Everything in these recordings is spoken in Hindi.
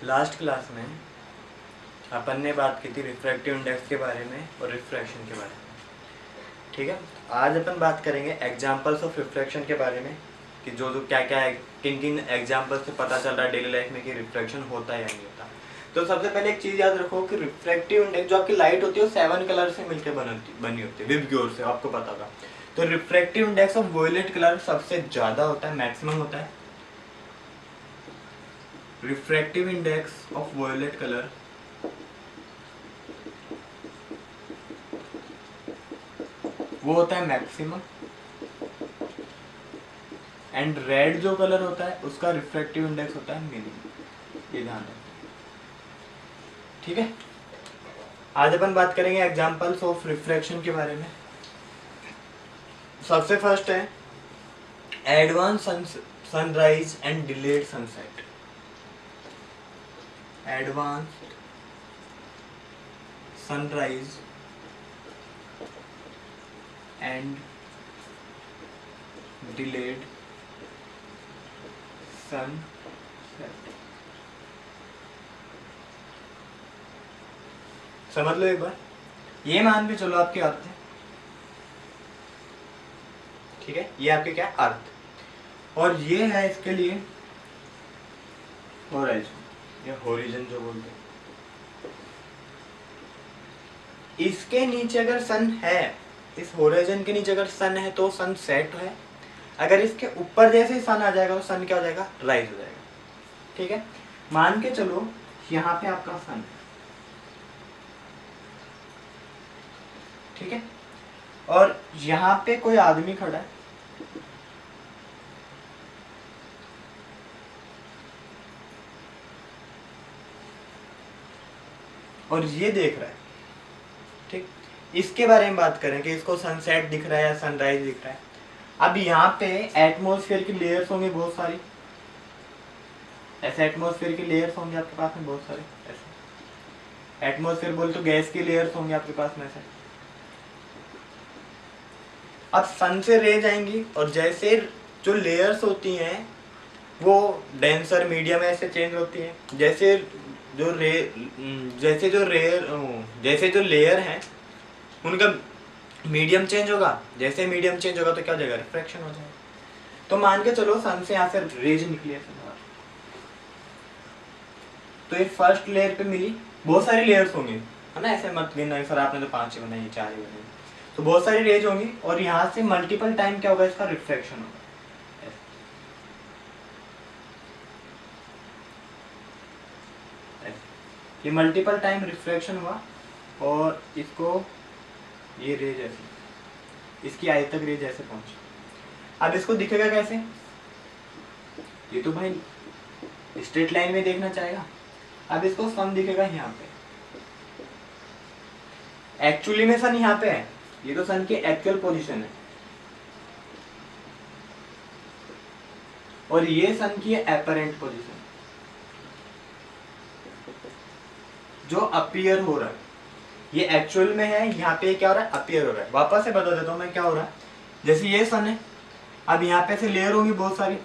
लास्ट क्लास में अपन ने बात की थी रिफ्रैक्टिव इंडेक्स के बारे में और रिफ्रैक्शन के बारे में। ठीक है, आज अपन बात करेंगे एग्जांपल्स ऑफ रिफ्रैक्शन के बारे में कि जो जो क्या क्या है, किन किन एग्जांपल्स से पता चल रहा है डेली लाइफ में कि रिफ्रैक्शन होता है या नहीं होता। तो सबसे पहले एक चीज़ याद रखो कि रिफ्रैक्टिव इंडेक्स जो आपकी लाइट होती है वो 7 कलर से मिलकर बनी होती है, विबग्योर से, आपको पता होगा। तो रिफ्रैक्टिव इंडेक्स ऑफ वोयलेट कलर सबसे ज़्यादा होता है, मैक्सिमम होता है। रिफ्रैक्टिव इंडेक्स ऑफ वोयलेट कलर वो होता है मैक्सिमम, एंड रेड जो कलर होता है उसका रिफ्रैक्टिव इंडेक्स होता है मिनिमम। ये ध्यान रखना, ठीक है। आज अपन बात करेंगे एग्जांपल्स ऑफ रिफ्रैक्शन के बारे में। सबसे फर्स्ट है advance sunrise and delayed sunset. Advanced sunrise and delayed sunset. समझ लो एक बार, ये मान के चलो आपके अर्थ है, ठीक है, ये आपके क्या अर्थ, और ये है इसके लिए होराइजन या होरिजन जो बोलते हैं। इसके नीचे अगर सन है, इस होराइजन के नीचे अगर सन है तो सन सेट है। अगर इसके ऊपर जैसे ही सन आ जाएगा तो सन क्या हो जाएगा, राइज हो जाएगा। ठीक है, मान के चलो यहाँ पे आपका सन है, ठीक है, और यहाँ पे कोई आदमी खड़ा है, और ये देख रहा है, ठीक। इसके बारे में बात करें कि इसको सनसेट दिख रहा है या सनराइज दिख रहा है। अब यहाँ पे एटमॉस्फेयर की लेयर्स होंगी बहुत सारी, ऐसे एटमॉस्फेयर की लेयर्स होंगे आपके पास में बहुत सारे, ऐसे एटमॉस्फेयर बोल तो गैस की लेयर्स होंगे आपके पास में ऐसे। अब सन से रेज आएंगी और जैसे जो लेयर्स होती हैं वो डेंसर मीडियम ऐसे चेंज होती हैं। जैसे जो लेयर हैं उनका मीडियम चेंज होगा, जैसे मीडियम चेंज होगा तो क्या हो जाएगा, रिफ्रैक्शन हो जाएगा। तो मान के चलो सन से यहाँ से रेज निकली है, तो ये फर्स्ट लेयर पे मिली, बहुत सारी लेयर्स होंगी, है ना, ऐसे मत गिनना सर आपने तो 5 ही बनाई, 4 ही बनाई, तो बहुत सारी रेज होंगी और यहाँ से मल्टीपल टाइम क्या होगा, इसका रिफ्रैक्शन होगा। ये मल्टीपल टाइम रिफ्रैक्शन हुआ और इसको ये रेज ऐसे, इसकी आई तक रेज ऐसे पहुंची। अब इसको दिखेगा कैसे, ये तो भाई स्ट्रेट लाइन में देखना चाहेगा। अब इसको सन दिखेगा यहाँ पे, एक्चुअली में सन यहाँ पे है, ये तो सन की एक्चुअल पोजीशन है, और ये सन की एपरेंट पोजीशन जो अपीयर हो रहा है। ये एक्चुअल में है, यहाँ पे क्या हो रहा है, अपीयर हो रहा है। वापस से बता देता हूँ मैं क्या हो रहा है। जैसे ये सन है, अब यहाँ पे से लेयर होगी बहुत सारी,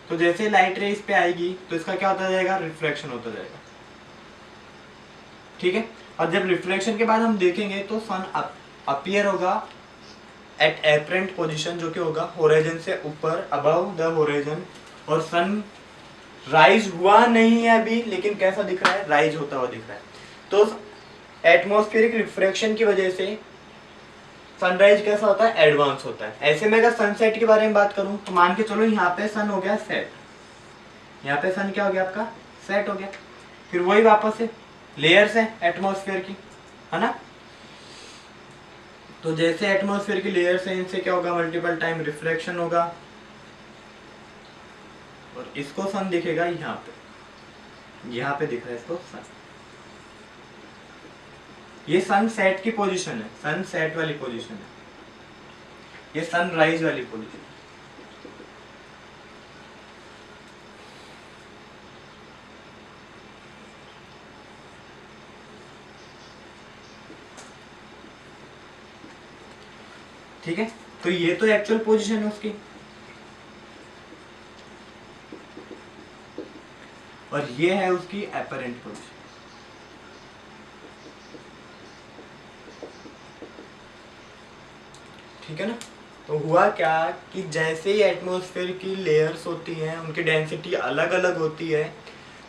तो जैसे लाइट रे इस पे आएगी तो इसका क्या होता जाएगा, रिफ्रैक्शन होता जाएगा, ठीक है। और जब रिफ्लेक्शन के बाद हम देखेंगे तो सन अपीयर होगा एट एपरेंट पोजीशन, जो कि होगा होराइजन से ऊपर, अबव द होराइजन, और सन राइज हुआ नहीं है अभी, लेकिन कैसा दिख रहा है, राइज होता हुआ दिख रहा है। तो एटमॉस्फेरिक रिफ्रैक्शन की वजह से सनराइज कैसा होता है, एडवांस होता है। ऐसे में अगर सनसेट के बारे में बात करूं तो मान के चलो यहाँ पे सन हो गया सेट, यहाँ पे सन क्या हो गया आपका, सेट हो गया। फिर वही वापस से लेयर्स है एटमॉस्फेयर की, है ना, तो जैसे एटमॉस्फेयर की लेयर्स है इनसे क्या होगा, मल्टीपल टाइम रिफ्लेक्शन होगा, और इसको सन दिखेगा यहाँ पे दिख रहा है इसको सन। ये सन सेट की पोजीशन है, सन सेट वाली पोजीशन है, ये सनराइज वाली पोजीशन। ठीक है, तो ये तो एक्चुअल पोजीशन है उसकी, और ये है उसकी एपरेंट पोजीशन। ठीक है ना। तो हुआ क्या कि जैसे ही एटमॉस्फेयर की लेयर्स होती हैं उनकी डेंसिटी अलग अलग होती है,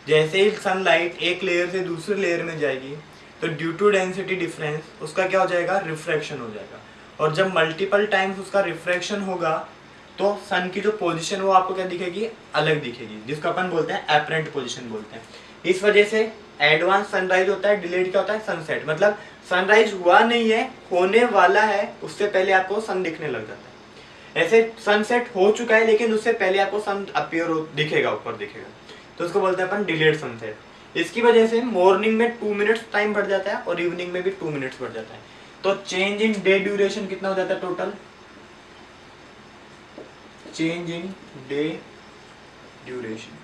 जैसे ही सनलाइट एक लेयर से दूसरे लेयर में जाएगी तो ड्यू टू डेंसिटी डिफरेंस उसका क्या हो जाएगा, रिफ्रैक्शन हो जाएगा। और जब मल्टीपल टाइम्स उसका रिफ्रैक्शन होगा तो सन की जो पोजीशन वो आपको क्या दिखेगी, अलग दिखेगी, जिसको अपन बोलते हैं एपरेंट पोजीशन बोलते हैं। इस वजह से एडवांस सनराइज होता है, डिलेड क्या होता है, सनसेट। मतलब सनराइज हुआ नहीं है, होने वाला है, उससे पहले आपको सन दिखने लग जाता है। ऐसे सनसेट हो चुका है लेकिन उससे पहले आपको सन अपीयर दिखेगा, ऊपर दिखेगा, तो उसको बोलते हैं अपन डिलेड सनसेट। इसकी वजह से मॉर्निंग में 2 मिनट्स टाइम बढ़ जाता है और इवनिंग में भी 2 मिनट्स बढ़ जाता है। तो चेंज इन डे ड्यूरेशन कितना हो जाता है total, change in day duration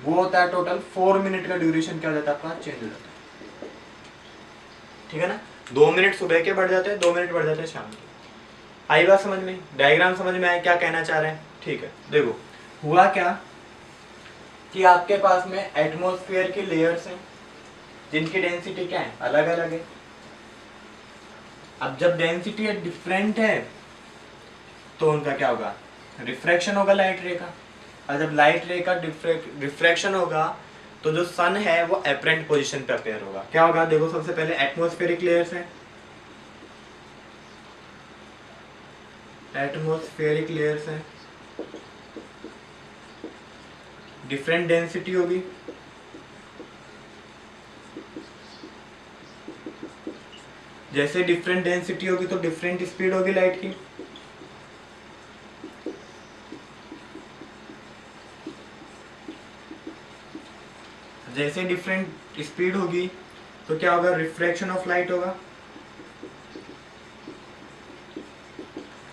वो होता है टोटल 4 मिनट का ड्यूरेशन क्या हो जाता है आपका, चेंज हो जाता है। ठीक है ना। 2 मिनट सुबह के बढ़ जाते हैं, 2 मिनट बढ़ जाते हैं शाम के। आई बात समझ में, डायग्राम समझ में आया क्या कहना चाह रहे हैं। ठीक है, देखो हुआ क्या कि आपके पास में एटमॉस्फेयर की लेयर्स हैं जिनकी डेंसिटी क्या है, अलग अलग है। अब जब डेंसिटी डिफरेंट है तो उनका क्या होगा, रिफ्रैक्शन होगा लाइट रे का। और जब लाइट रे का रिफ्रैक्शन होगा तो जो सन है वो एपरेंट पोजीशन पे अपीयर होगा। क्या होगा, देखो सबसे पहले एटमॉस्फेरिक लेयर्स है, एटमॉस्फेरिक लेयर्स है, डिफरेंट डेंसिटी होगी, जैसे डिफरेंट डेंसिटी होगी तो डिफरेंट स्पीड होगी लाइट की। जैसे डिफरेंट स्पीड होगी तो क्या होगा, रिफ्रैक्शन ऑफ लाइट होगा।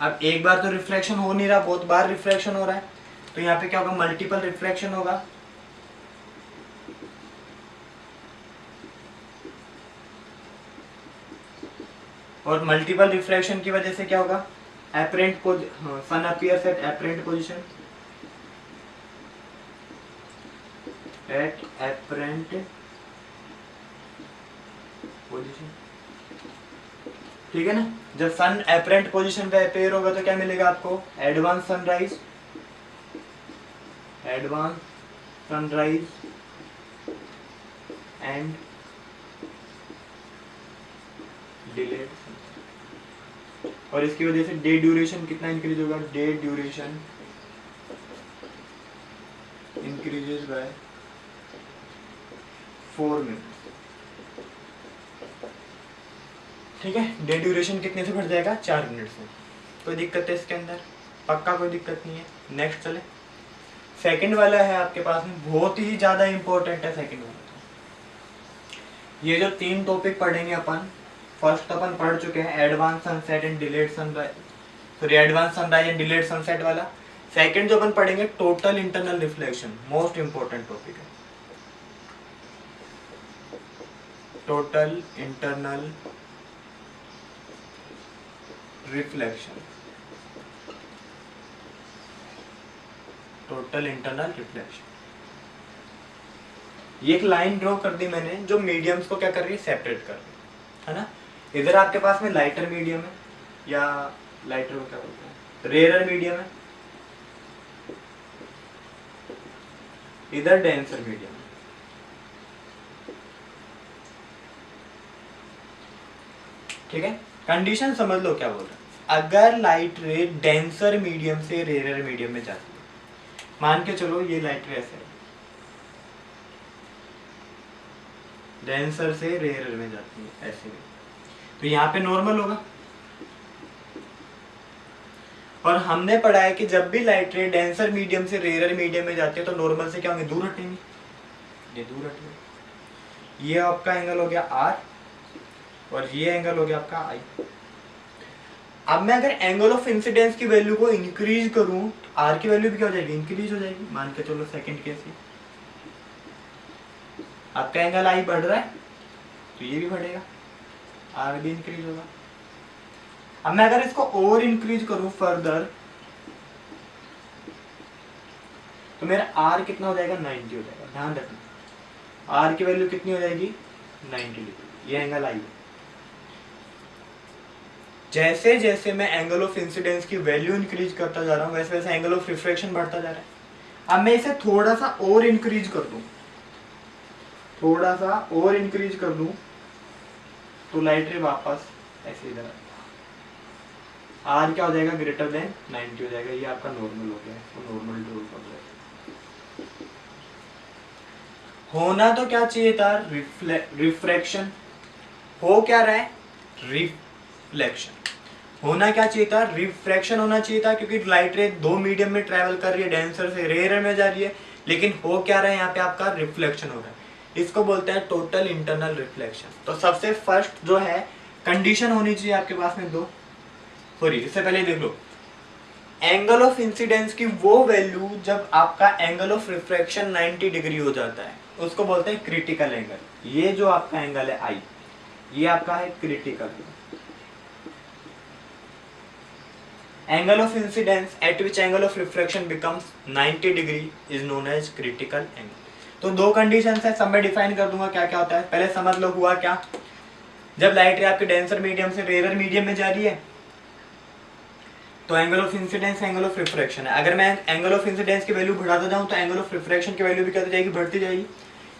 अब एक बार तो रिफ्रैक्शन हो नहीं रहा, बहुत बार रिफ्रैक्शन हो रहा है, तो यहाँ पे क्या होगा, मल्टीपल रिफ्रैक्शन होगा। और मल्टीपल रिफ्रैक्शन की वजह से क्या होगा, apparent sun appears at apparent position, at apparent position. ठीक है ना। जब सन एपरेंट पोजीशन पे अपीयर होगा तो क्या मिलेगा आपको, advance sunrise, advance sunrise and delayed. और इसकी वजह से डे ड्यूरेशन कितना इंक्रीज होगा, day duration increases by 4 minute. ठीक है, डे ड्यूरेशन कितने से बढ़ जाएगा, 4 मिनट से। कोई दिक्कत है इसके अंदर, पक्का कोई दिक्कत नहीं है। नेक्स्ट चले, सेकंड वाला है आपके पास में, बहुत ही ज्यादा इंपॉर्टेंट है सेकंड वाला। ये जो 3 टॉपिक पढ़ेंगे अपन, फर्स्ट अपन पढ़ चुके हैं advance sunset and delayed sunrise, sorry advance sunrise and delayed sunset वाला। सेकंड जो अपन पढ़ेंगे total internal reflection, most important topic है, total internal reflection, total internal reflection. ये एक लाइन ड्रॉ कर दी मैंने जो मीडियम्स को क्या कर रही है, सेपरेट कर रही है ना। इधर आपके पास में लाइटर मीडियम है, या लाइटर को क्या बोलते हैं, रेयर मीडियम है, इधर डेंसर मीडियम है। ठीक है, कंडीशन समझ लो क्या बोल रहा है। अगर लाइट रे डेंसर मीडियम से रेयर मीडियम में जाती है, मान के चलो ये लाइट रे ऐसे डेंसर से रेयर में जाती है ऐसे में, तो यहाँ पे नॉर्मल होगा। और हमने पढ़ा है कि जब भी लाइट रे डेंसर मीडियम से रेयर मीडियम में जाती है तो नॉर्मल से क्या होंगे, दूर हटेंगे, ये दूर हटेंगे। ये आपका एंगल हो गया आर और ये एंगल हो गया आपका आई। अब मैं अगर एंगल ऑफ इंसिडेंस की वैल्यू को इंक्रीज करूं, आर की वैल्यू भी क्या हो जाएगी, इंक्रीज हो जाएगी। मान के चलो सेकंड केस में आपका एंगल आई बढ़ रहा है तो ये भी बढ़ेगा, आर भी इंक्रीज होगा। अब मैं अगर इसको और इंक्रीज करूं फर्दर, तो मेरा आर कितना हो जाएगा 90 हो जाएगा। ध्यान रखना आर की वैल्यू कितनी हो जाएगी 90 डिग्री, ये एंगल आई है। जैसे जैसे मैं एंगल ऑफ इंसिडेंस की वैल्यू इंक्रीज करता जा रहा हूँ वैसे वैसे एंगल ऑफ रिफ्रैक्शन बढ़ता जा रहा है। अब मैं इसे थोड़ा सा और इंक्रीज कर दूं, थोड़ा सा और इंक्रीज कर दूं तो लाइट रे वापस ऐसे इधर आर क्या हो जाएगा ग्रेटर देन 90 हो जाएगा। ये आपका नॉर्मल हो गया, इसको नॉर्मल ड्रॉ कर दो। होना तो क्या चाहिए था रिफ्रैक्शन, हो क्या रहा है रिफ्लेक्शन। होना क्या चाहिए था रिफ्रैक्शन होना चाहिए था, क्योंकि लाइट रे दो मीडियम में ट्रैवल कर रही है, डेंसर से रेयर में जा रही है, लेकिन हो क्या रहा है यहाँ पे आपका रिफ्लेक्शन हो रहा है। इसको बोलते हैं टोटल इंटरनल रिफ्लेक्शन। तो सबसे फर्स्ट जो है कंडीशन होनी चाहिए आपके पास में दो, सॉरी इससे पहले देख लो एंगल ऑफ इंसिडेंस की वो वैल्यू जब आपका एंगल ऑफ रिफ्रैक्शन 90 डिग्री हो जाता है उसको बोलते हैं क्रिटिकल एंगल। ये जो आपका एंगल है आई, ये आपका है critical angle of incidence at which angle of refraction becomes 90 degree is known as critical angle. तो दो कंडीशंस है, सब मैं डिफाइन कर दूंगा क्या क्या होता है। पहले समझ लो हुआ क्या, जब लाइट रे आपके डेंसर मीडियम से रेयर मीडियम में जा रही है तो angle of incidence angle of refraction है। अगर मैं एंगल ऑफ इंसिडेंस की वैल्यू बढ़ाता जाऊं तो एंगल ऑफ रिफ्रैक्शन की वैल्यू भी क्या जाएगी बढ़ती जाएगी।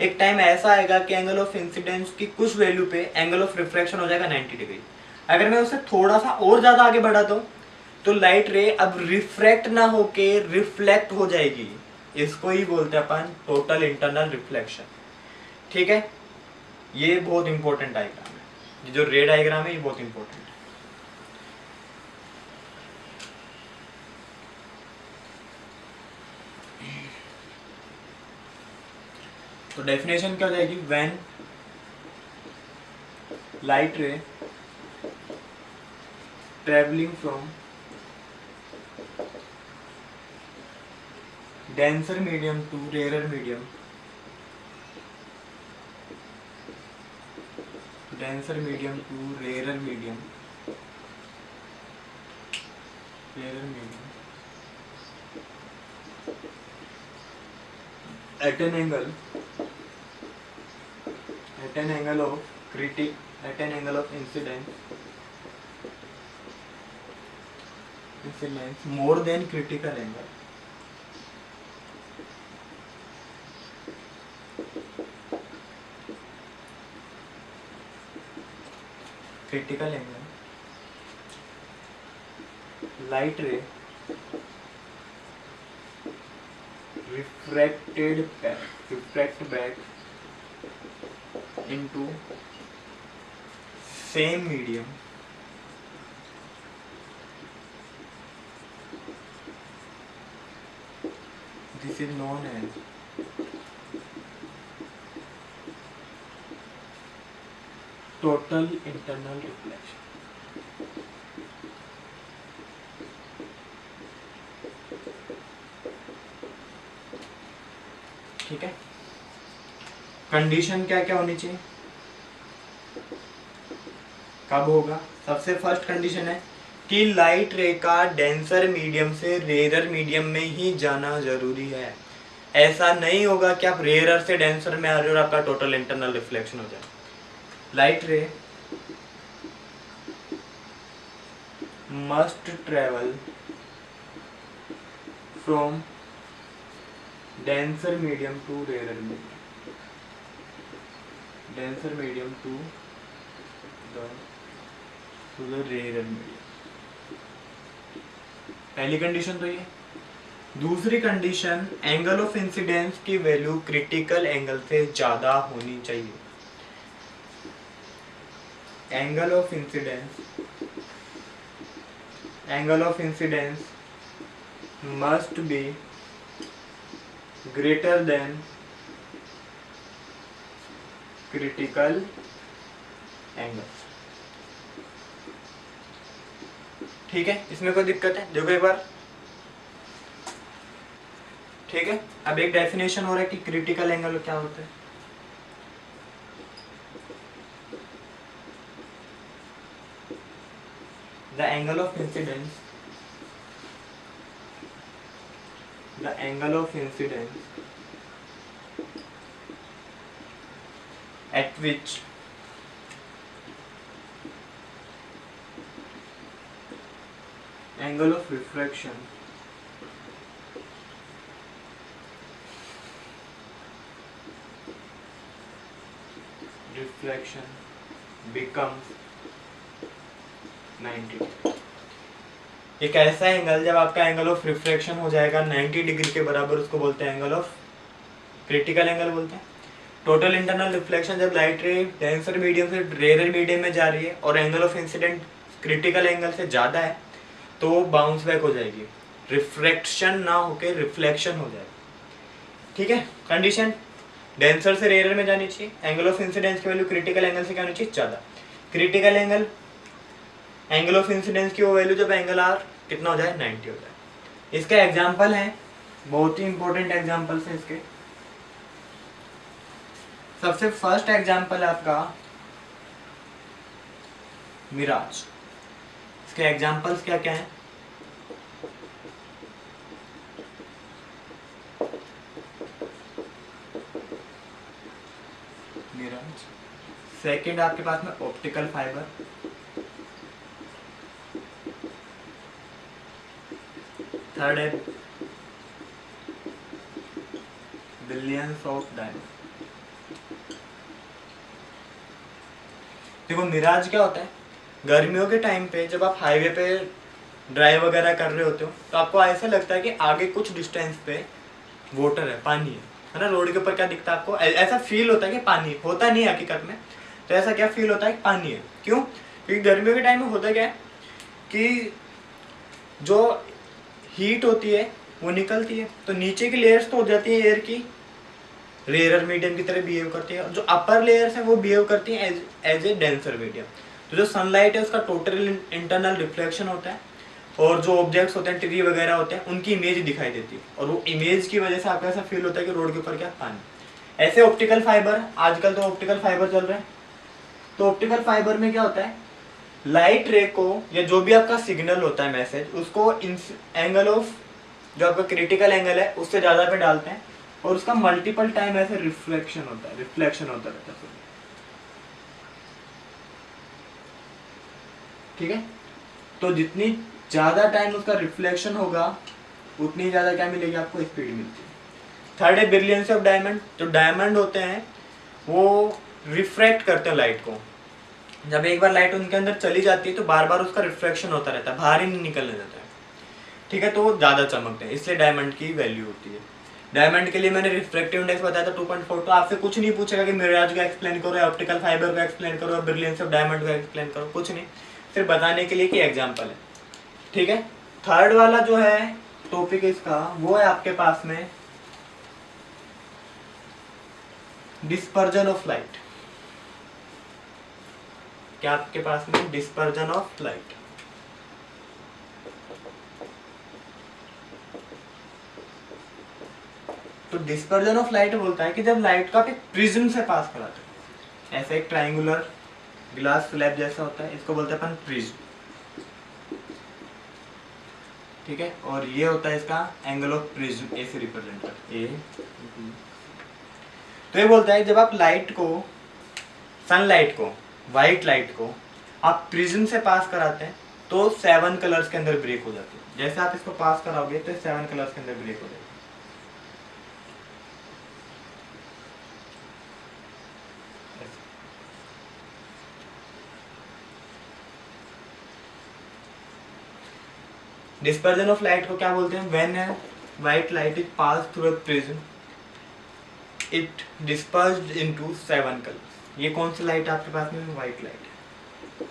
एक टाइम ऐसा आएगा कि एंगल ऑफ इंसिडेंस की कुछ वैल्यू पे एंगल ऑफ रिफ्रैक्शन हो जाएगा 90 डिग्री। अगर मैं उसे थोड़ा सा और ज्यादा आगे बढ़ाता हूं तो लाइट रे अब रिफ्रैक्ट ना होके रिफ्लेक्ट हो जाएगी। इसको ही बोलते हैं अपन टोटल इंटरनल रिफ्लेक्शन। ठीक है, ये बहुत इंपॉर्टेंट डायग्राम है, ये जो रे डायग्राम है ये बहुत इंपॉर्टेंट है। तो डेफिनेशन क्या हो जाएगी, व्हेन लाइट रे travelling from denser medium to rarer medium, denser medium to rarer medium, rarer medium at an angle of incidence more than critical angle, critical angle light ray refract back into same medium this is known as total internal reflection। ठीक है, कंडीशन क्या क्या होनी चाहिए, कब होगा। सबसे फर्स्ट कंडीशन है कि लाइट रे का डेंसर मीडियम से रेयर मीडियम में ही जाना जरूरी है। ऐसा नहीं होगा कि आप रेयर से डेंसर में आ रहे हो और आपका टोटल इंटरनल रिफ्लेक्शन हो जाए। लाइट रे must travel from denser medium to rarer medium, denser medium to the rarer medium। पहली कंडीशन तो ये। दूसरी कंडीशन एंगल ऑफ इंसिडेंस की वैल्यू क्रिटिकल एंगल से ज्यादा होनी चाहिए। Angle of incidence must be greater than critical angle। ठीक है, इसमें कोई दिक्कत है, देखो एक बार। ठीक है, अब एक डेफिनेशन हो रहा है कि क्रिटिकल एंगल क्या होता है। The angle of incidence the angle of incidence at which angle of refraction becomes 90। एक ऐसा एंगल जब आपका एंगल ऑफ रिफ्रैक्शन हो जाएगा 90 डिग्री के बराबर, उसको बोलते हैं एंगल ऑफ क्रिटिकल एंगल बोलते हैं। टोटल इंटरनल रिफ्लेक्शन जब लाइट रे डेंसर मीडियम से रेयर मीडियम में जा रही है और angle of incident critical angle से ज़्यादा है तो वो बाउंस बैक हो जाएगी, रिफ्रैक्शन ना होके रिफ्लेक्शन हो जाएगा। ठीक है, कंडीशन डेंसर से रेयर में जानी चाहिए, एंगल ऑफ इंसिडेंस की वैल्यू क्रिटिकल एंगल से क्या होनी चाहिए, ज़्यादा। क्रिटिकल एंगल ऑफ इंसिडेंस की वो वैल्यू जब एंगल आर कितना हो जाए, 90 हो जाए। इसका एग्जाम्पल है, बहुत ही इंपॉर्टेंट एग्जाम्पल्स है इसके। सबसे फर्स्ट एग्जाम्पल है आपका मिराज। इसके एग्जाम्पल्स क्या क्या हैं, मिराज। सेकंड आपके पास में ऑप्टिकल फाइबर, थर्ड है बिलियंस ऑफ डायमंड। देखो मिराज क्या होता है, गर्मियों के टाइम पे जब आप हाईवे पे ड्राइव वगैरह कर रहे होते हो तो आपको ऐसा लगता है कि आगे कुछ डिस्टेंस पे वाटर है, पानी है ना। रोड के ऊपर क्या दिखता है आपको, ऐसा फील होता है कि पानी होता नहीं है हकीकत में, तो ऐसा क्या फील होता है कि पानी है। क्यों, क्योंकि गर्मियों के टाइम में होता क्या है कि जो हीट होती है वो निकलती है, तो नीचे की लेयर्स तो हो जाती है एयर की, रेयर मीडियम की तरह बिहेव करती है, जो अपर लेयर्स है वो बिहेव करती है एज ए डेंसर मीडियम। तो जो सनलाइट है उसका टोटल इंटरनल रिफ्लेक्शन होता है और जो ऑब्जेक्ट्स होते हैं, ट्री वगैरह होते हैं, उनकी इमेज दिखाई देती है और वो इमेज की वजह से आपको ऐसा फील होता है कि रोड के ऊपर क्या, पानी। ऐसे ऑप्टिकल फाइबर, आजकल तो ऑप्टिकल फाइबर चल रहे हैं, तो ऑप्टिकल फाइबर में क्या होता है, लाइट रे को या जो भी आपका सिग्नल होता है, मैसेज, उसको एंगल ऑफ जो आपका क्रिटिकल एंगल है उससे ज़्यादा पे डालते हैं और उसका मल्टीपल टाइम ऐसे रिफ्लेक्शन होता है, रिफ्लेक्शन होता रहता है। ठीक है, तो जितनी ज़्यादा टाइम उसका रिफ्लेक्शन होगा उतनी ज़्यादा क्या मिलेगी आपको, स्पीड मिलती है। थर्ड है ब्रिलियंस ऑफ डायमंड। जो डायमंड होते हैं वो रिफ्रैक्ट करते हैं लाइट को, जब एक बार लाइट उनके अंदर चली जाती है तो बार बार उसका रिफ्लेक्शन होता रहता है, बाहर ही नहीं निकलने देता है। ठीक है, तो वो ज़्यादा चमकते हैं, इसलिए डायमंड की वैल्यू होती है। डायमंड के लिए मैंने रिफ्रैक्टिव इंडेक्स बताया था 2.4। तो आपसे कुछ नहीं पूछेगा कि मिराज का एक्सप्लेन करो या ऑप्टिकल फाइबर का एक्सप्लेन करो या ब्रिलियंस ऑफ डायमंड का एक्सप्लेन करो, कुछ नहीं, सिर्फ बताने के लिए कि एग्जाम्पल है। ठीक है, थर्ड वाला जो है टॉपिक इसका वो है आपके पास में डिस्पर्जन ऑफ लाइट। क्या आपके पास में डिस्पर्जन ऑफ लाइट। तो डिस्पर्जन ऑफ लाइट बोलता है कि जब लाइट को आप एक प्रिज्म से पास कराते हो, ऐसे एक ट्राइंगुलर ग्लास स्लैब जैसा होता है, इसको बोलते हैं अपन प्रिज्म। ठीक है, और ये होता है इसका एंगल ऑफ प्रिज्म, ए से रिप्रेजेंट करते हैं। तो ये बोलता है जब आप लाइट को, सनलाइट को, व्हाइट लाइट को आप प्रिज्म से पास कराते हैं तो 7 कलर्स के अंदर ब्रेक हो जाती है। जैसे आप इसको पास कराओगे तो 7 कलर्स के अंदर ब्रेक हो जाएगी। डिस्पर्जन ऑफ लाइट को क्या बोलते हैं, when white light is pass through a prism it dispersed into 7 colours. ये कौन सी लाइट आपके पास में, व्हाइट लाइट है।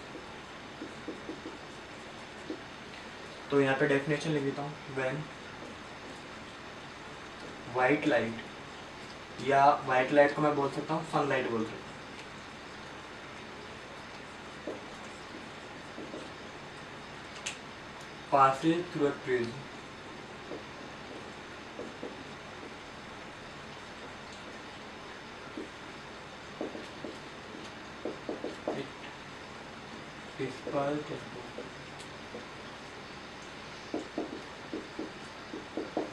तो यहाँ पे डेफिनेशन लिख देता हूँ, व्हेन व्हाइट लाइट, या व्हाइट लाइट को मैं बोल सकता हूँ सनलाइट बोल सकता हूँ, passes through a prism it dispersed into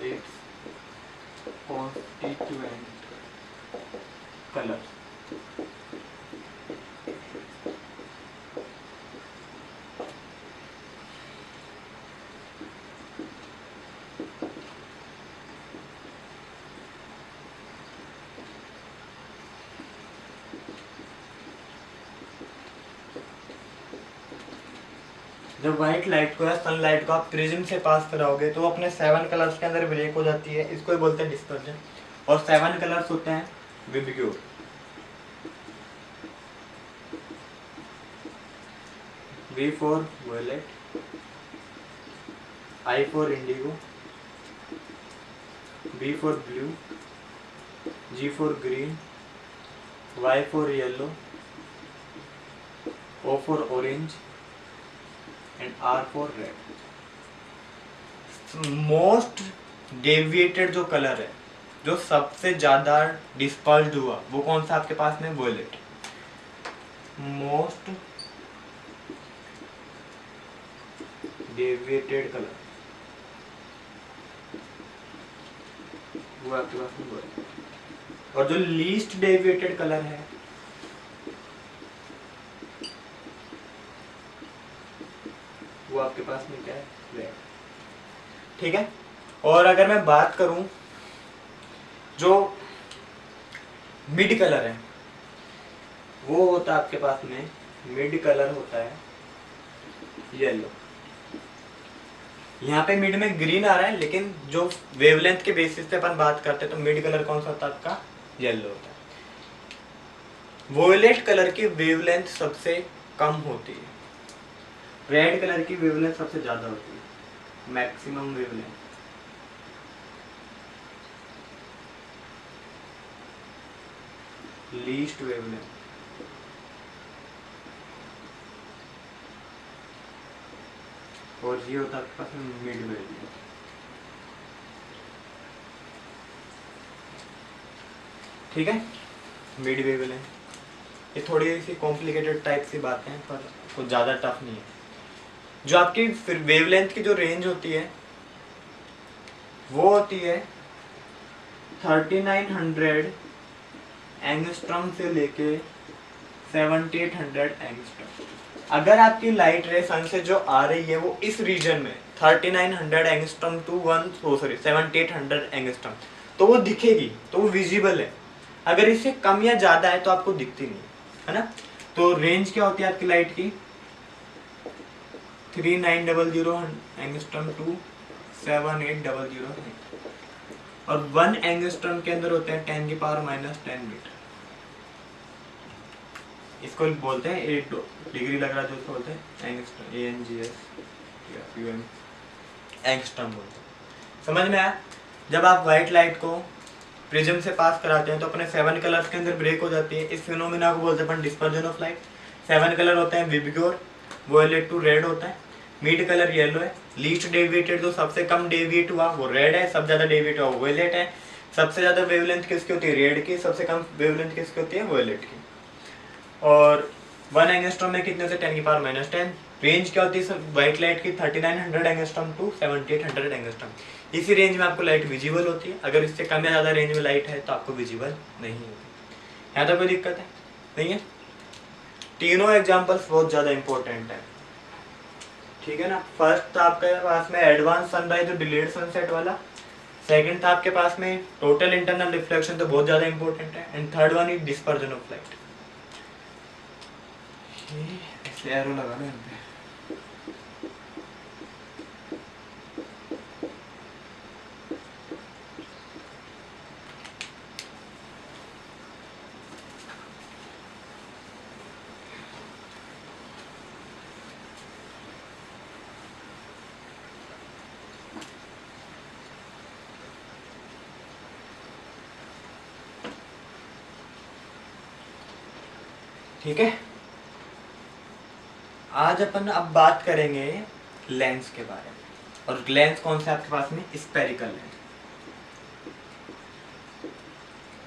its constituent color. जब व्हाइट लाइट को या सनलाइट को आप प्रिज्म से पास कराओगे तो वो अपने 7 कलर्स के अंदर ब्रेक हो जाती है, इसको ही बोलते हैं डिस्पर्जन। और 7 कलर्स होते हैं VIBGYOR. V for violet, I for indigo, B for blue, G for green, Y for yellow, O for orange and R for red. Most deviated जो कलर है, जो सबसे ज्यादा डिस्पर्स्ड हुआ, वो कौन सा आपके पास में? वोलेट। मोस्ट डेविएटेड कलर वो आपके पास में वोलेट। और जो लीस्ट डेविएटेड कलर है वो आपके पास में क्या है? रेड। ठीक है। और अगर मैं बात करूं जो मिड कलर है, वो होता है आपके पास में, मिड कलर होता है येलो। यहाँ पे मिड में ग्रीन आ रहा है, लेकिन जो वेवलेंथ के बेसिस पे अपन बात करते हैं तो मिड कलर कौन सा होता है आपका? येलो होता है। वोयलेट कलर की वेवलेंथ सबसे कम होती है, रेड कलर की वेवलेंथ सबसे ज्यादा होती है, मैक्सिमम वेवलेंथ। Least wavelength. और ये होता है आपके पास में मिड वेवलेंथ। ठीक है, मिड वेवलेंथ। ये थोड़ी सी कॉम्प्लिकेटेड टाइप सी बातें हैं, पर कुछ ज़्यादा टफ नहीं है। जो आपकी फिर वेवलेंथ की जो रेंज होती है वो होती है 3900 एंगस्ट्रॉम से लेके 7800 एंगस्ट्रॉम। अगर आपकी लाइट रे सन से जो आ रही है वो इस रीजन में 3900 एंगस्ट्रॉम टू 7800 एंगस्ट्रॉम, तो वो दिखेगी, तो वो विजिबल है। अगर इससे कम या ज्यादा है तो आपको दिखती नहीं है ना। तो रेंज क्या होती है आपकी लाइट की? 3900 एंगस्ट्रॉम टू 7800। और 1 एंगस्ट्रॉम के अंदर होते हैं 10⁻⁻10 मीटर। इसको बोलते हैं 8 डिग्री लग रहा है जो उसको बोलते हैं एंगस्ट्रॉम, ANGS या UM एंगस्ट्रॉम बोलते हैं। समझ में आया? जब आप व्हाइट लाइट को प्रिज्म से पास कराते हैं तो अपने 7 कलर्स के अंदर ब्रेक हो जाती है। इस फिनोमिना को बोलते हैं अपन डिस्पर्जन ऑफ लाइट। 7 कलर होते हैं विबग्योर, वोयलेट टू रेड होता है, मिड कलर येलो है, लीस्ट डेविएटेड जो सबसे कम डेविएट हुआ वो रेड है, सबसे ज्यादा डेविएट हुआ वोयलेट है, सबसे ज्यादा वेवलेंथ किसकी होती है? रेड की, सबसे कम वेवलेंथ किसकी होती है? वोयलेट की। और 1 एंगस्ट्रॉम में कितने से 10⁻⁻10। रेंज क्या होती है व्हाइट लाइट की? 3900 एंगस्ट्रॉम टू 7800 एंगस्ट्रॉम। इसी रेंज में आपको लाइट विजिबल होती है। अगर इससे कम या ज़्यादा रेंज में लाइट है तो आपको विजिबल नहीं होती। यहाँ तो कोई दिक्कत है नहीं है? तीनों एग्जाम्पल्स बहुत ज़्यादा इंपॉर्टेंट है, ठीक है ना। फर्स्ट था आपके पास में एडवांस सनराइज और डिलेड सनसेट वाला, सेकंड था आपके पास में टोटल इंटरनल रिफ्लेक्शन, तो बहुत ज़्यादा इंपॉर्टेंट है, and third one is dispersion of light. ऐसे एरो लगा लो यहाँ पे। ठीक है, आज अपन अब बात करेंगे लेंस के बारे में। और लेंस कौन सा आपके पास में? Spherical lens.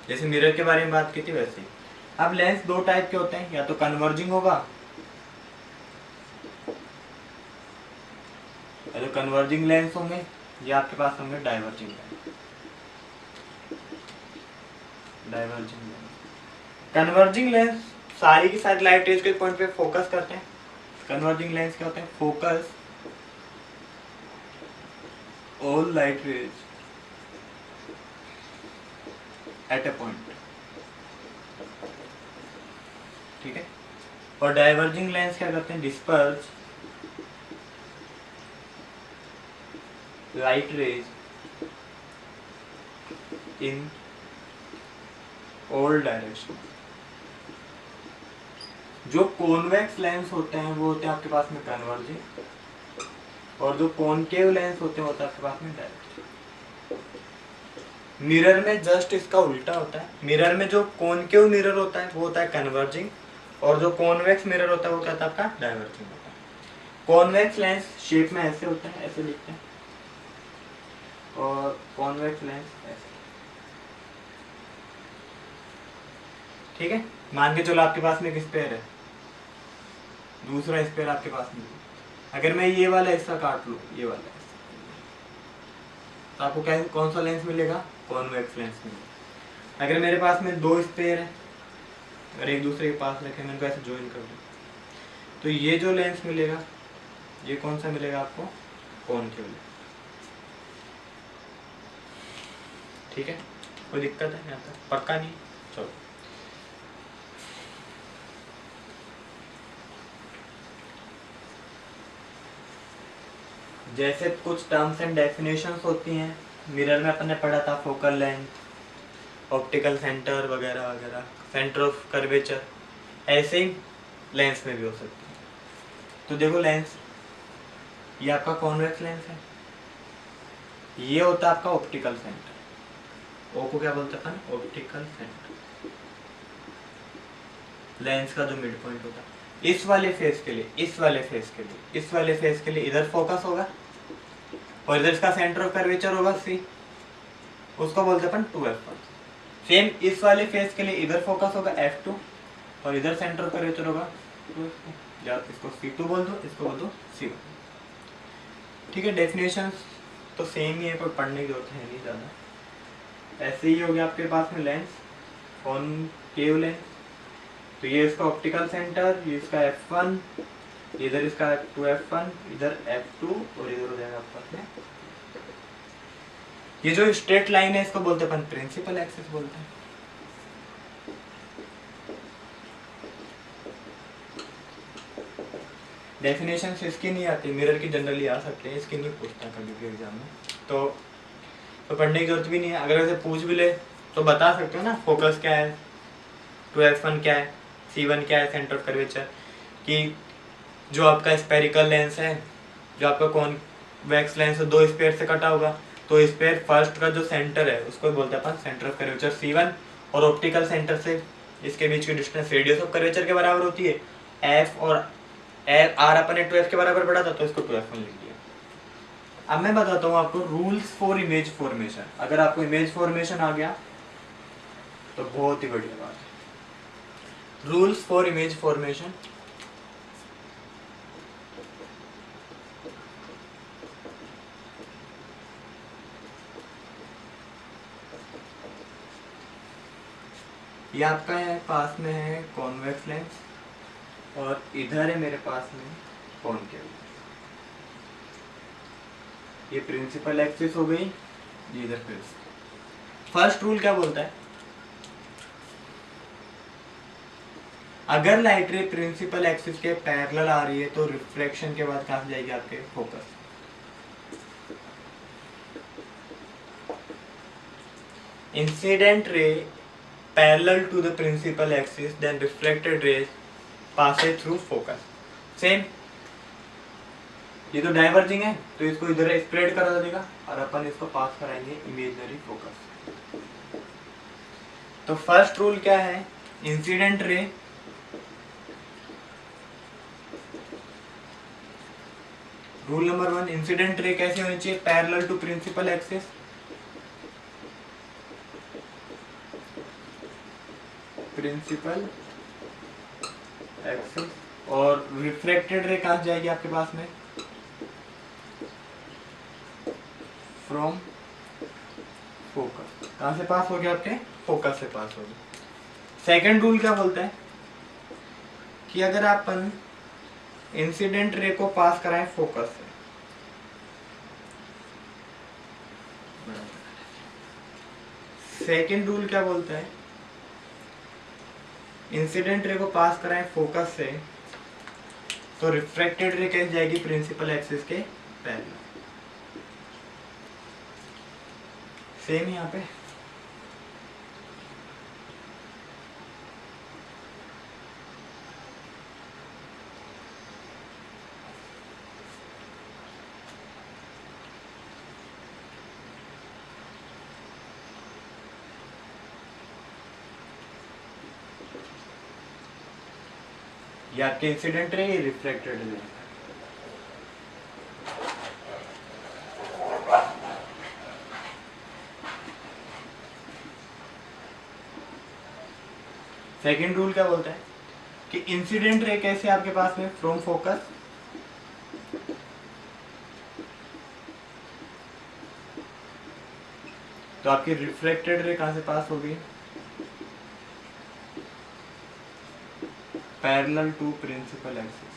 जैसे मिरर के बारे में बात की थी वैसे। अब लेंस दो टाइप के होते हैं, या तो कन्वर्जिंग होगा या तो कन्वर्जिंग लेंस होंगे, या आपके पास होंगे diverging lens. Diverging lens. Converging lens सारी की सारी लाइट रेज के पॉइंट पे फोकस करते हैं। कन्वर्जिंग लेंस क्या होते हैं? Focus all light rays at a point, ठीक है। और डाइवर्जिंग लेंस क्या करते हैं? Disperse light rays in all direction. जो कॉन्वेक्स लेंस होते हैं वो होते हैं आपके पास में कन्वर्जिंग, और जो कॉनकेव लेंस होते हैं वो होता है आपके पास में डायरेक्ट। मिरर में जस्ट इसका उल्टा होता है। मिरर में जो कॉनकेव मिरर होता है वो होता है कन्वर्जिंग, और जो कॉन्वेक्स मिरर होता है वो कहता है आपका डाइवर्जिंग होता है। कॉन्वेक्स लेंस शेप में ऐसे होता है, ऐसे दिखते हैं, और कॉन्वेक्स लेंस ऐसे, ठीक है। मान के चलो आपके पास में एक स्पेयर है, दूसरा स्पेयर आपके पास में, अगर मैं ये वाला हिस्सा काट लूँ, ये वाला हिस्सा, तो आपको क्या कौन सा लेंस मिलेगा? कॉन्वेक्स लेंस मिलेगा। अगर मेरे पास में दो स्पेयर है, अगर एक दूसरे के पास रखे, मैं इनको ऐसे ज्वाइन कर दूँ, तो ये जो लेंस मिलेगा ये कौन सा मिलेगा आपको? कॉनकेव लेंस, ठीक है। कोई दिक्कत है यहाँ तक? पक्का नहीं? चलो जैसे कुछ टर्म्स एंड डेफिनेशंस होती हैं, मिरर में अपन ने पढ़ा था फोकल लेंथ, ऑप्टिकल सेंटर वगैरह वगैरह, सेंटर ऑफ कर्वेचर, ऐसे ही लेंस में भी हो सकती है। तो देखो लेंस, ये आपका कॉन्वेक्स लेंस है, ये होता है आपका ऑप्टिकल सेंटर। ओ को क्या बोलते हैं अपन? Optical centre. लेंस का जो मिड पॉइंट होता है, इस वाले फेस के लिए, इस वाले फेस के लिए, इस वाले फेस के लिए इधर फोकस होगा, और इधर इसका सेंटर ऑफ कर्वेचर होगा सी, उसको बोलते हैं अपन 2f1। सेम इस वाले फेस के लिए इधर फोकस होगा f2, और इधर सेंटर ऑफ कर्वेचर होगा 2f2, या इसको c2 बोल दो, इसको बोल दो c1, ठीक है। डेफिनेशन तो सेम ही है, कोई पढ़ने की जरूरत है नहीं ज़्यादा। ऐसे ही हो गया आपके पास में लेंस, कॉनकेव लेंस, तो ये इसका ऑप्टिकल सेंटर, ये इसका f1, इधर इसका 2f1, इधर f2, और इधर हो जाएगा आपका में ये जो स्ट्रेट लाइन है इसको बोलते हैं अपन प्रिंसिपल एक्सिस बोलते हैं। डेफिनेशन इसकी नहीं आती, मिरर की जनरली आ सकते हैं, इसकी नहीं पूछता कभी भी एग्जाम में, तो पढ़ने की जरूरत भी नहीं है। अगर ऐसे पूछ भी ले तो बता सकते हो ना, फोकस क्या है, 2f1 क्या है, c1 क्या है, सेंटर ऑफ कर्वेचर, कि जो आपका स्पेरिकल लेंस है, जो आपका कॉन्वेक्स लेंस है, दो स्पेयर से कटा होगा, तो स्पेयर फर्स्ट का जो सेंटर है उसको बोलते हैं अपन सेंटर ऑफ कर्वेचर c1, और ऑप्टिकल सेंटर से इसके बीच की डिस्टेंस रेडियस ऑफ कर्वेचर के बराबर होती है f, और r अपन ने 2f के बराबर पढ़ा था, तो इसको 2f1 लिख दिया। अब मैं बताता हूँ आपको रूल्स फॉर इमेज फॉर्मेशन। अगर आपको इमेज फॉर्मेशन आ गया तो बहुत ही बढ़िया बात है। रूल्स फॉर इमेज फॉर्मेशन, ये आपका है पास में है कॉन्वेक्स लेंस, और इधर है मेरे पास में कॉनकेव। ये प्रिंसिपल एक्सिस हो गई, ये इधर प्रिंसिपल। फर्स्ट रूल क्या बोलता है? अगर लाइट रे प्रिंसिपल एक्सिस के पैरेलल आ रही है तो रिफ्लेक्शन के बाद कहाँ जाएगी? आपके focus. Incident ray parallel to the principal axis, then reflected rays passes through focus. Same, ये तो डाइवर्जिंग है तो इसको इधर स्प्रेड करा देगा, और अपन इसको पास कराएंगे इमेजिनरी फोकस। तो फर्स्ट रूल क्या है? Incident ray rule number 1, incident ray कैसे होनी चाहिए? Parallel to principal axis, principal axis, और रिफ्लेक्टेड रे कहाँ जाएगी आपके पास में? From focus. कहाँ से पास हो गया? आपके फोकस से पास होगी। सेकंड रूल क्या बोलता है कि अगर अपन इंसिडेंट रे को पास कराएं फोकस से, सेकंड रूल क्या बोलता है, इंसिडेंट रे को पास कराएं फोकस से तो रिफ्रैक्टेड रे कैसे जाएगी प्रिंसिपल एक्सिस के पैरेलल। सेम यहाँ पे ये आपके इंसिडेंट रे, ये रिफ्लेक्टेड रे। सेकेंड रूल क्या बोलता है कि इंसिडेंट रे कैसे आपके पास में फ्रॉम फोकस तो आपकी रिफ्लेक्टेड रे कहां से पास होगी, parallel to principal axis.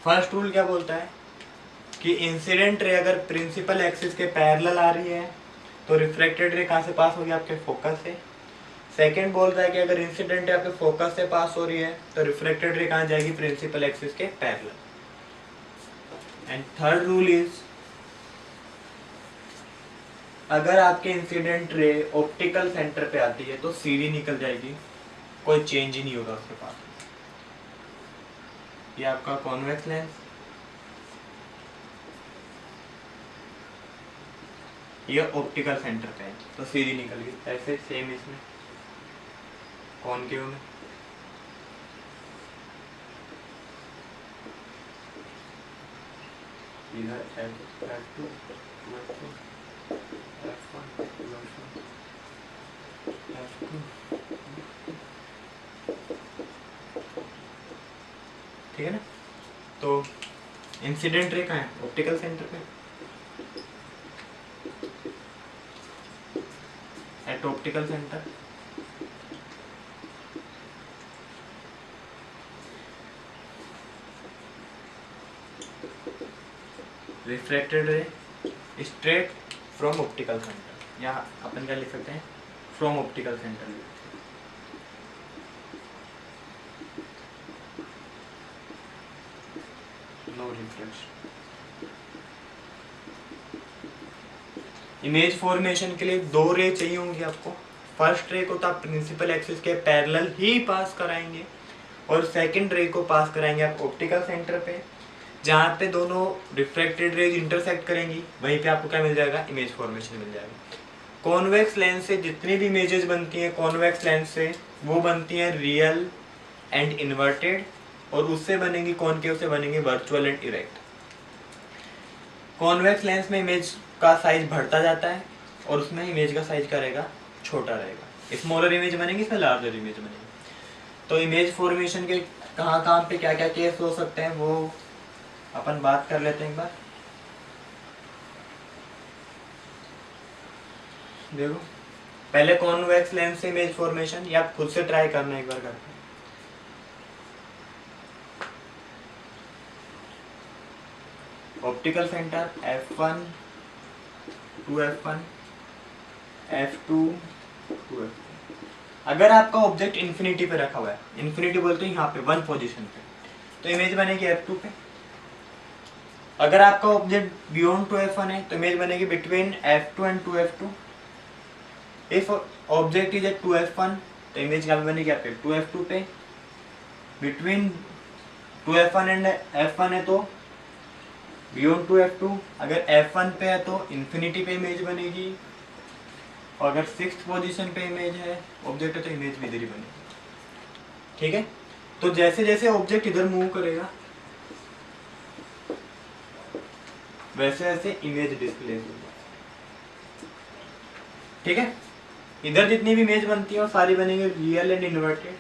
First rule क्या बोलता है कि इंसिडेंट रे अगर प्रिंसिपल एक्सिस के पैरेलल आ रही है तो रिफ्रैक्टेड रे कहां से पास होगी, आपके फोकस से। सेकंड बोलता है कि अगर इंसिडेंट रे आपके फोकस से पास हो रही है तो रिफ्रैक्टेड रे कहां जाएगी, प्रिंसिपल एक्सिस के parallel. And third rule is अगर आपके इंसिडेंट रे ऑप्टिकल सेंटर पे आती है तो सीधी निकल जाएगी, कोई चेंज ही नहीं होगा उसके पास। ये आपका कॉन्वेक्स लेंस, ये ऑप्टिकल सेंटर पे है तो सीधी निकल गई। ऐसे सेम इसमें कॉनकेव में इधर F2 ठीक है ना। तो इंसिडेंट रे कहाँ है, ऑप्टिकल सेंटर पे, at optical centre. Refracted ray straight from optical centre, या अपन क्या लिख सकते हैं, from optical centre. No reflection. Image formation के लिए दो रे चाहिए होंगी आपको। फर्स्ट रे को तो आप प्रिंसिपल एक्सिस के पैरेलल ही पास कराएंगे और सेकंड रे को पास कराएंगे आप ऑप्टिकल सेंटर पे, जहाँ पे दोनों रिफ्रैक्टेड रेज इंटरसेक्ट करेंगी, वहीं पे आपको क्या मिल जाएगा, इमेज फॉर्मेशन मिल जाएगा। कॉन्वेक्स लेंस से जितनी भी इमेजेस बनती हैं कॉन्वेक्स लेंस से, वो बनती हैं रियल एंड इन्वर्टेड, और उससे बनेंगी कॉनकेव से बनेंगी virtual and erect. Convex lens में इमेज का साइज बढ़ता जाता है और उसमें इमेज का साइज क्या रहेगा, छोटा रहेगा। स्मॉलर इमेज बनेगी, इसमें लार्जर इमेज बनेगी। तो इमेज फॉर्मेशन के कहाँ पे क्या क्या केस हो सकते हैं वो अपन बात कर लेते हैं एक बार। देखो पहले कॉन्वेक्स लेंस से इमेज फॉर्मेशन, या आप खुद से ट्राई करना एक बार करके। Optical centre F1 to F1 F2 to F2। अगर आपका ऑब्जेक्ट इन्फिनिटी पे रखा हुआ है, इन्फिनिटी बोलते हैं यहाँ पे 1 पोजीशन पे, तो इमेज बनेगी F2 पे। अगर आपका ऑब्जेक्ट बियॉन्ड टू F1 है तो इमेज बनेगी between F2 and 2F2। If object is at 2F1 तो इमेज क्या बनेगी आपके 2F2 पे। बिटवीन 2F1 एंड F1 है तो बियॉन्ड 2F2। अगर F1 पे है तो इन्फिनिटी पे इमेज बनेगी, और अगर 6th पोजीशन पे इमेज है ऑब्जेक्ट है तो इमेज भी इधर ही बनेगी। ठीक है, तो जैसे जैसे ऑब्जेक्ट इधर मूव करेगा वैसे वैसे इमेज डिस्प्ले होगी। ठीक है, इधर जितनी भी इमेज बनती है वो सारी बनेंगे रियल एंड इन्वर्टेड,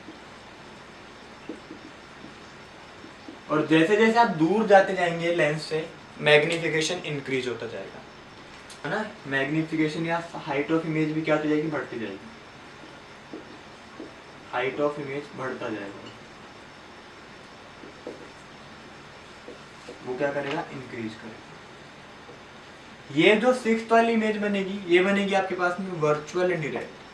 और जैसे जैसे आप दूर जाते जाएंगे लेंस से मैग्निफिकेशन इंक्रीज होता जाएगा, है ना। मैग्निफिकेशन या हाइट ऑफ इमेज भी क्या होती जाएगी, बढ़ती जाएगी, हाइट ऑफ इमेज बढ़ता जाएगा, वो क्या करेगा, इंक्रीज करेगा। ये जो 6th वाली इमेज बनेगी, ये बनेगी आपके पास में virtual and direct.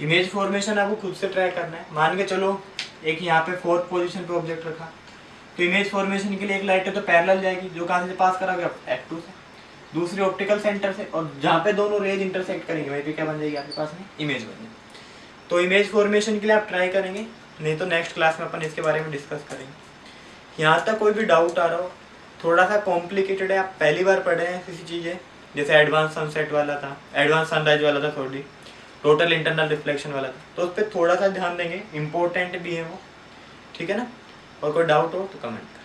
Image formation आपको खुद से ट्राई करना है। मान के चलो एक यहाँ पे 4th पोजीशन पे ऑब्जेक्ट रखा, तो इमेज फॉर्मेशन के लिए एक लाइट है तो पैरेलल जाएगी, जो कहाँ से पास कराओगे आप, F2 से, दूसरी ऑप्टिकल सेंटर से, और जहाँ पे दोनों रेज इंटरसेक्ट करेंगे वहीं पे क्या बन जाएगी आपके पास में, इमेज बन जाएगी। तो इमेज फॉर्मेशन के लिए आप ट्राई करेंगे, नहीं तो नेक्स्ट क्लास में अपन इसके बारे में डिस्कस करेंगे। यहाँ तक कोई भी डाउट आ रहा हो, थोड़ा सा कॉम्प्लिकेटेड है, आप पहली बार पढ़े हैं किसी चीज़ें, जैसे एडवांस सनसेट वाला था, एडवांस सनराइज वाला था, सॉरी टोटल इंटरनल रिफ्लेक्शन वाला था, तो उस पर थोड़ा सा ध्यान देंगे, इंपॉर्टेंट भी है वो, ठीक है ना। और कोई डाउट हो तो कमेंट